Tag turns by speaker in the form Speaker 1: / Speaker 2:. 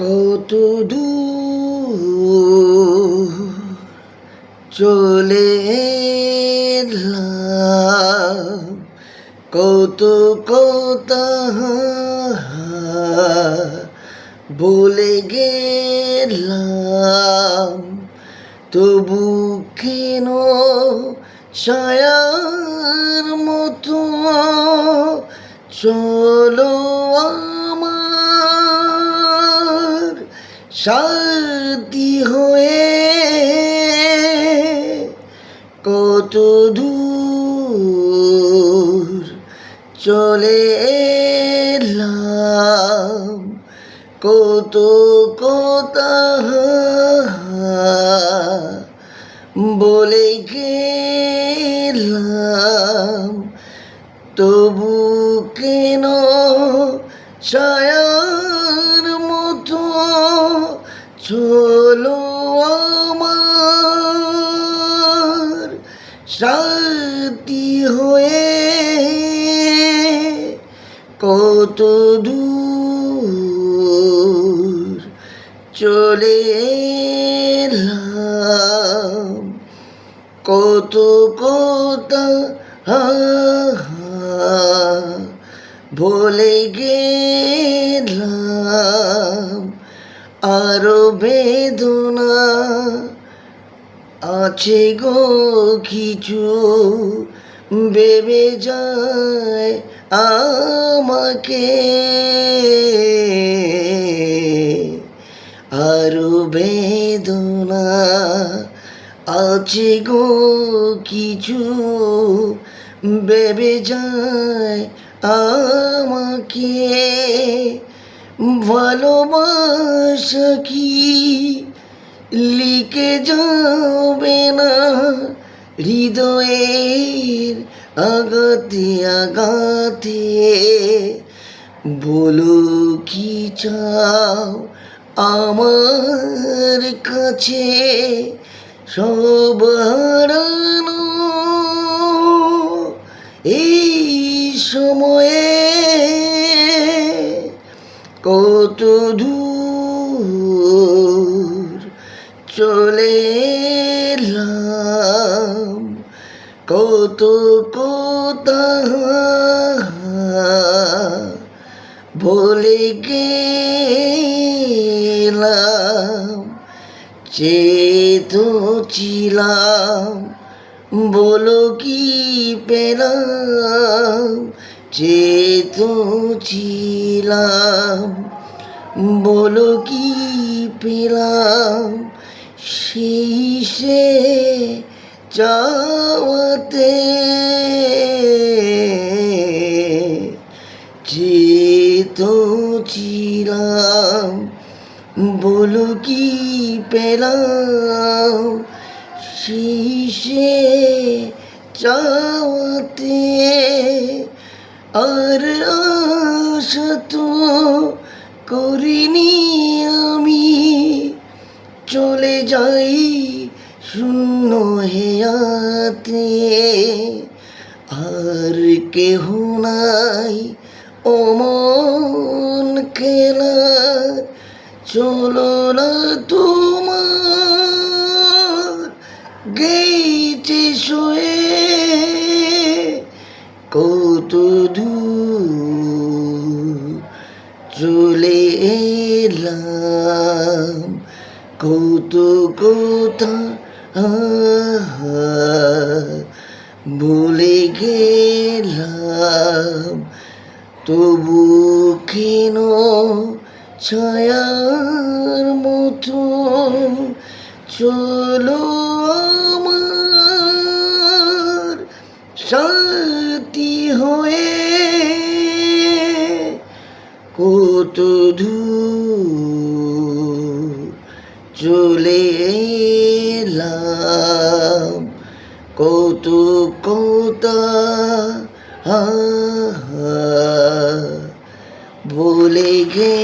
Speaker 1: কত দূর চলে এলাম, কত কথা বলে গেলাম, তবু কেন ছায়ার মতো চলো আমার সাথী হয়ে। কত দূর চলে এলাম, কত কথা বলে গেলাম, তবু কেন ছায়ার মতো চলো আমার সাথী হয়ে। কত দূর চলে এলাম, কত কথা বলে গেলাম, আরো বেদনা আছে গো কিছু ভেবে যায় আমাকে, আরো বেদনা আছে গো কিছু ভেবে যায় আমাকে। ভালোবাসা কি লিখে যাবে না হৃদয়ের আঘাতে আঘাতে? বলো কি চাও আমার কাছে, সব হারানো এই সময়ে। কত দূর চলে এলাম, কত কথা বলে গেলাম, চেতো ছিলাম বলো কি পেলাম, চেতো ছিলাম বলো কি পেলাম, সেই সে চাওয়াতে চেতো ছিলাম বলো কি পেলাম, সেই সে চাওয়াতে। আর আশা তো করিনি আমি, চলে যাই শূন্য হেয়াতে। আর কেহ নাই অমন খেলার, চলো না তোমার গেইটে শোয়ে। কত দূর চলে এলাম, কত কথা বলে গেলাম, তবু কেন ছায়ার মতো চলো আমার সাথী হয়ে। কত দূর চলে এলাম, কত কথা বলে গে